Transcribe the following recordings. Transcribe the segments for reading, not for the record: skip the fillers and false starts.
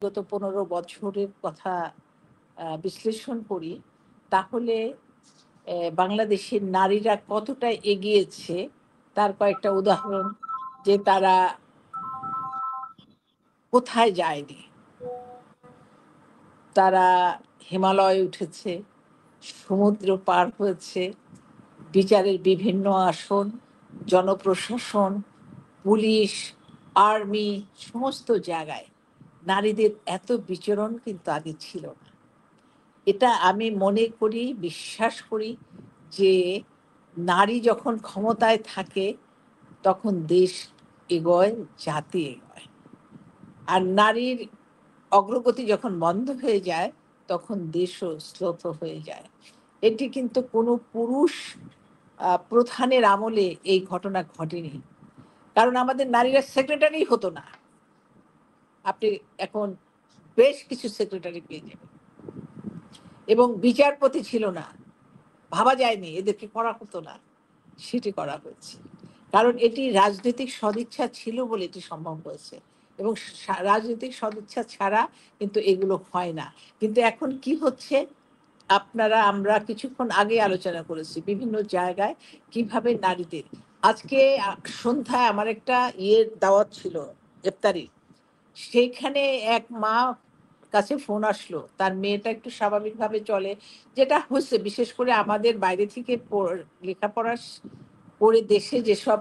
গত ১৫ বছরের কথা বিশ্লেষণ করি, তাহলে বাংলাদেশের নারীরা কতটা এগিয়েছে তার কয়েকটা উদাহরণ, যে তারা কোথায় যায়নি। তারা হিমালয়ে উঠেছে, সমুদ্র পার হয়েছে, বিচারের বিভিন্ন আসন, জনপ্রশাসন, পুলিশ, আর্মি, সমস্ত জায়গায় নারীদের এত বিচরণ কিন্তু আগে ছিল না। এটা আমি মনে করি, বিশ্বাস করি যে নারী যখন ক্ষমতায় থাকে তখন দেশ এগোয়, জাতি এগোয়। আর নারীর অগ্রগতি যখন বন্ধ হয়ে যায় তখন দেশও শ্লথ হয়ে যায়। এটি কিন্তু কোনো পুরুষ প্রধানের আমলে এই ঘটনা ঘটেনি। কারণ আমাদের নারীরা সেক্রেটারি হতো না। আপনি এখন বেশ কিছু সেক্রেটারি পেয়ে যাবেন। এবং বিচারপতি ছিল না, ভাবা যায়নি, এদেরকে করা হতো না, সেটি করা হয়েছে। কারণ এটি রাজনৈতিক সদিচ্ছা ছিল বলে এটি সম্ভব হয়েছে। এবং রাজনৈতিক সদিচ্ছা ছাড়া কিন্তু এগুলো হয় না। কিন্তু এখন কি হচ্ছে, আমরা কিছুক্ষণ আগে আলোচনা করেছি বিভিন্ন জায়গায় কিভাবে নারীদের আজকে সন্ধ্যায় আমার একটা দাওয়াত ছিল, ইফতারি। সেইখানে এক মা কাছে ফোন আসলো। তার মেয়েটা একটু স্বাভাবিকভাবে চলে। যেটা হচ্ছে বিশেষ করে আমাদের বাইরে থেকে লেখাপড়া করে দেশে যেসব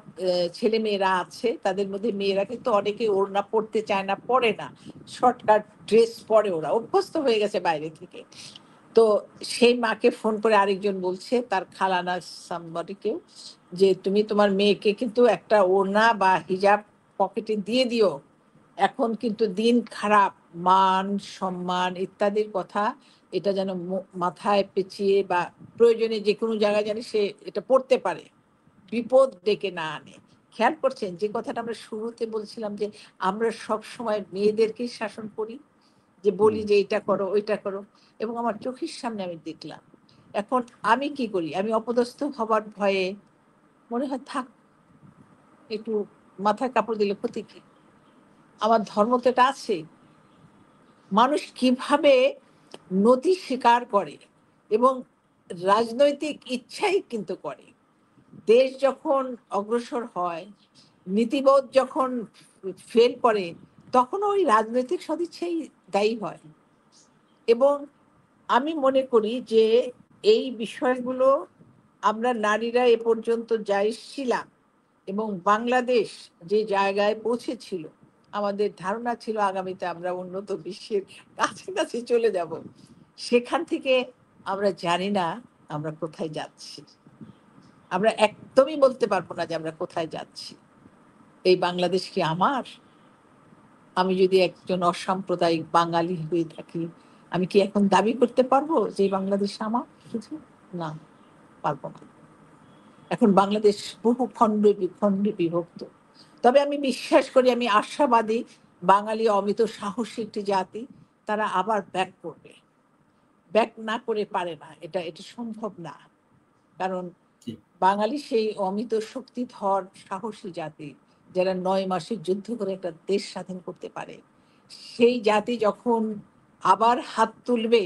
ছেলেমেয়েরা আছে তাদের মধ্যে মেয়েরা কিন্তু অনেকে ওড়না পড়তে চায় না, পড়ে না। শর্টকাট ড্রেস পরে, ওরা অভ্যস্ত হয়ে গেছে বাইরে থেকে। তো সেই মাকে ফোন করে আরেকজন বলছে তার খালানা somebody কেউ, যে তুমি তোমার মেয়েকে কিন্তু একটা ওড়না বা হিজাব পকেটে দিয়ে দিও। এখন কিন্তু দিন খারাপ, মান, সম্মান ইত্যাদির কথা এটা যেন মাথায় পেঁচিয়ে বা প্রয়োজনে যেকোনো জায়গায় যেন সে এটা পড়তে পারে। বিপদ ডেকে না আনে। খেয়াল করছেন যে কথাটা আমরা শুরুতে বলছিলাম যে আমরা সবসময় মেয়েদেরকেই শাসন করি। যে বলি হুম, যে এটা করো, ওইটা করো, এবং আমার চোখের সামনে আমি দেখলাম। এখন আমি কি করি? আমি অপদস্থ হবার ভয়ে মনে হয় থাক, একটু মাথায় কাপড় দিলে ক্ষতি কি? আমার ধর্ম তো এটা আছে। মানুষ কিভাবে নতি স্বীকার করে এবং রাজনৈতিক ইচ্ছাই কিন্তু করে। দেশ যখন অগ্রসর হয়, নীতিবোধ যখন ফেল করে, তখন ওই রাজনৈতিক সদিচ্ছাই দায়ী হয়। এবং আমি মনে করি যে এই বিষয়গুলো আমরা নারীরা এ পর্যন্ত যা এসছিলাম এবং বাংলাদেশ যে জায়গায় পৌঁছেছিল, আমাদের ধারণা ছিল আগামীতে আমরা উন্নত বিশ্বের কাছাকাছি চলে যাব। সেখান থেকে আমরা জানি না আমরা কোথায় যাচ্ছি। আমরা একদমই বলতে পারবো না যে আমরা কোথায় যাচ্ছি। এই বাংলাদেশ কি আমার? আমি যদি একজন অসাম্প্রদায়িক বাঙালি হয়ে থাকি, আমি কি এখন দাবি করতে পারবো যে এই বাংলাদেশ আমার শুধু? না, পারবো না। এখন বাংলাদেশ বহু খণ্ডে বিখণ্ডে বিভক্ত। তবে আমি বিশ্বাস করি, আমি আশাবাদী, বাঙালি অমিত সাহসী একটি জাতি, তারা আবার ব্যাক করবে। ব্যাক না করে পারে না। এটা সম্ভব না। কারণ ঠিক। বাঙালি সেই অমিত শক্তিধর সাহসী জাতি, যারা ৯ মাসের যুদ্ধ করে একটা দেশ স্বাধীন করতে পারে। সেই জাতি যখন আবার হাত তুলবে